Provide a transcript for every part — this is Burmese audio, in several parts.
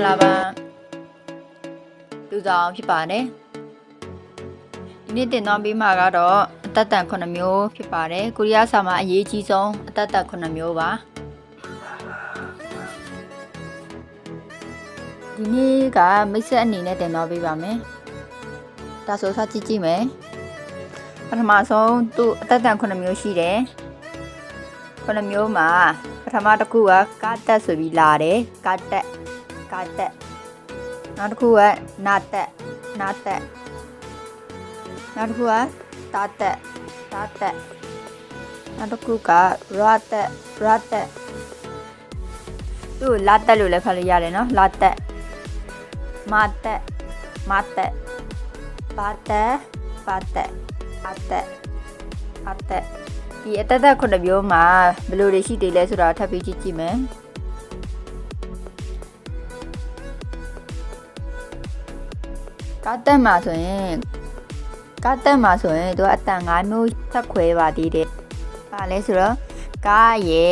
္ဂလာပါလူဆောင်ဖြစ်ပါတယ်ဒီနေ့တင်သွားပြီးမှကတော့အတ္တ9မျိုးဖြစ်ပါတယ်ကိုရီးယားစာမှာအရေးကြီးဆုံးအတ္တ9မျိုးပါဒီနေ့ကမိတ်ဆက်အနေနဲ့တင်သွားပေးပါမယ်ဒါဆိုစကြည့်ကြည့်မယ်ပထမဆုံးသူ့အတ္တ9မျိုးရှိတယ်9မျိုးမှာပထမတစ်ခုကကာတက်ဆိုပြီးလာတယ်ကာတက်နောက်တစ်ခုကနာတက်နောက်တစ်ခုကတာတက်နောက်တစ်ခုကရာတက်သူ့လာတက်လို့လည်းဖတ်လို့ရတယ်နော်လာတက်မတက်ပါတက်ဒီအတ္တ9မျိုးမှာဘယ်လိုတွေရှိသေးလဲဆိုတာထပ်ပြီးကြည့်မယ်ကာတက်မှာဆိုရင်သူကအတန်5မျိုးထပ်ခွဲပါသေးတယ်။ဘာလဲဆိုတော့ကာရေ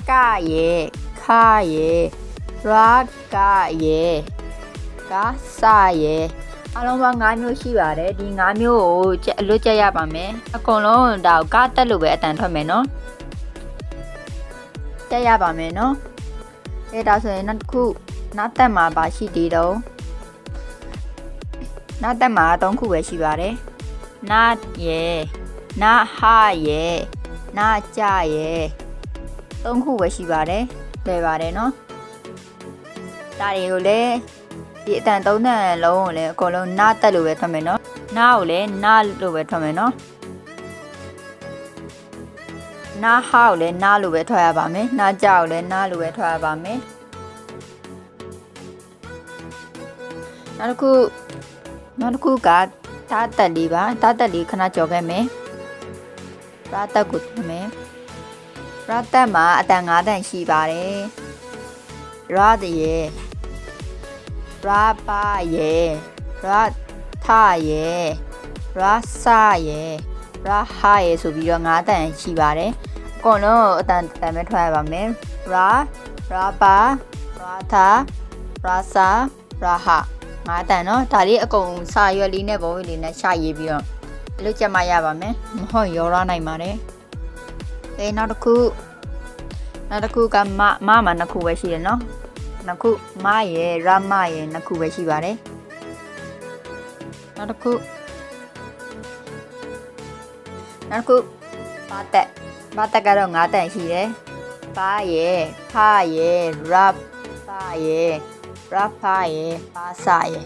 ခရေရာကာရေကာဆာရေအလုံးပေါင်း5မျိုးရှိပါတယ်ဒီ5မျိုးကိုအလွတ်ကျက်ရပါမယ်အကုန်လုံးဒါကာတက်လို့ပဲအတန်ထွက်မယ်နော်ကျက်ရပါမယ်နော်ဒါဆိုရင်နောက်တစ်ခုနောက်တက်မှာပါရှိသေးတော့နာတက်မှာ3ခုပဲရှိပါတယ်နာရေနာဟာရေနာကြရေ3ခုပဲရှိပါတယ်လွယ်ပါတယ်နော်ဒါတွေကိုလည်းဒီအတန်3တန်လုံးကိုလည်းအကုန်လုံးနာတက်လို့ပဲထွက်မယ်နော်နာကိုလည်းနာလို့ပဲထွက်မယ်နော်နာဟာကိုလည်းနာလို့ပဲထွက်ရပါမယ်နာကြကိုလည်းနာလို့ပဲထွက်ရပါမယ်နောက်တစ်ခုကတာတက်လေးပါတာတက်လေးခဏကြော်ခဲ့မယ်ရာတက်ကိုထည့်မယ်ရာတက်မှာအတန်5တန်ရှိပါတယ်ရာတရေရာပါရေရာထရေရာဆာရေရာဟာရေဆိုပြီးတော့5တန်ရှိပါတယ်အကုန်လုံးအတန်ပဲထွက်ရပါမယ်ရာပါရာထရာဆာရာဟာ5တန်နော်ဒါလေးအကုန်စာရွက်လေးနဲ့ဘုံလေးနဲ့ရှာရေးပြီးတော့အလုပ်ကျမရပါမယ်မဟုတ်ရောရနိုင်ပါတယ်နောက်တစ်ခုကမမှာ2ခုပဲရှိတယ်နော်2ခုမရယ်ရမရယ်2ခုပဲရှိပါတယ်နောက်တစ်ခုပါတက်ကတော့5တန်ရှိတယ်ပါရယ်ဖာရယ်ရပါရယ်ရဖာရေပါစာရေ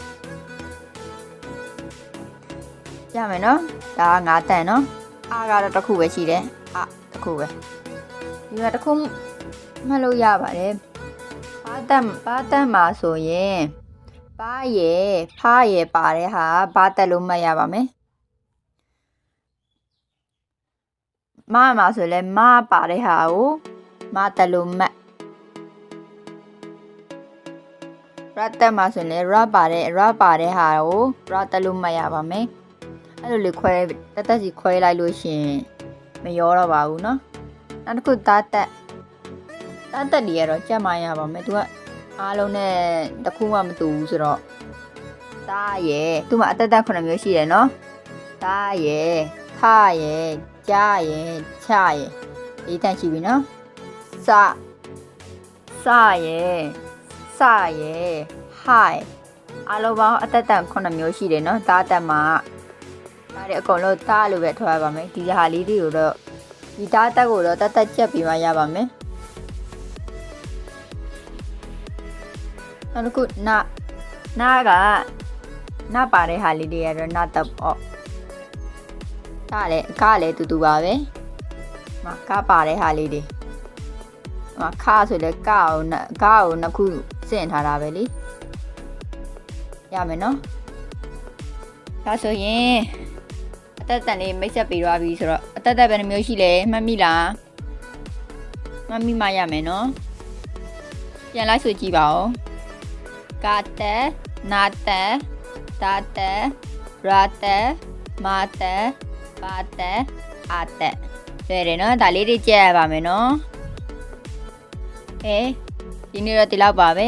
ရမယ်နော်ဒါက5တန်နော်အာကတော့တစ်ခုပဲရှိတယ်တစ်ခုပဲဒီမှာတစ်ခုမှတ်လို့ရပါတယ်ပါတက်မှာဆိုရင်ပါရေဖာရေပါတဲ့ဟာပါတက်လို့မှတ်ရပါမယ်မမှာဆိုလဲမပါတဲ့ဟာကိုမတက်လို့မှတ်ရတက်မှာဆိုရင်ရပါတဲ့ဟာကိုရတက်လို့မှတ်ရပါမယ်အဲ့လိုလေခွဲတက်စီခွဲလိုက်လို့ရှင်မရောတော့ပါဘူးเนาะနောက်တစ်ခုတာတက်တွေကတော့ကြက်မှရပါမယ်သူကအားလုံးနဲ့တစ်ခုမှမတူဘူးဆိုတော့တာရဲ့သူ့မှာအတ္တ9မျိုးရှိတယ်เนาะတာရဲ့ခရဲ့ကြားရဲ့ချရဲ့ဒီတန်ရှိပြီเนาะစရဲ့ဟိုင်အလုံးပေါင်းအတ္တ9မျိုးရှိတယ်နော်တာတက်မှာဒါတွေအကုန်လုံးတာလို့ပဲထွက်ရပါမယ်ဒီဟာလေးတွေကိုတော့ဒီတာတက်ကိုတော့တက်ချက်ပြီးမှရပါမယ်နောက်တစ်ခုနာကနာပါတဲ့ဟာလေးတွေရတော့နာတက်ပေါ့ဒါလည်းတူတူပါပဲကပါတဲ့ဟာလေးတွေခါဆိုလဲကောက်2ခုစင်ထားတာပဲလေရမယ်နော်ဒါဆိုရင်အတ္တလေးမိတ်ဆက်ပြီးသွားပြီဆိုတော့အတ္တဘယ်နှမျိုးရှိလဲမှတ်မိလားမှတ်မိမှရမယ်နော်ပြန်လိုက်ဆိုကြည့်ပါဦးကာတက်နာတက်တာတက်ရာတက်မာတက်ပါတက်အာတက်တယ်နော်ဒါလေးတွေကြည့်ရပါမယ်နော်ဒီနေ့တော့ဒီလောက်ပါပဲ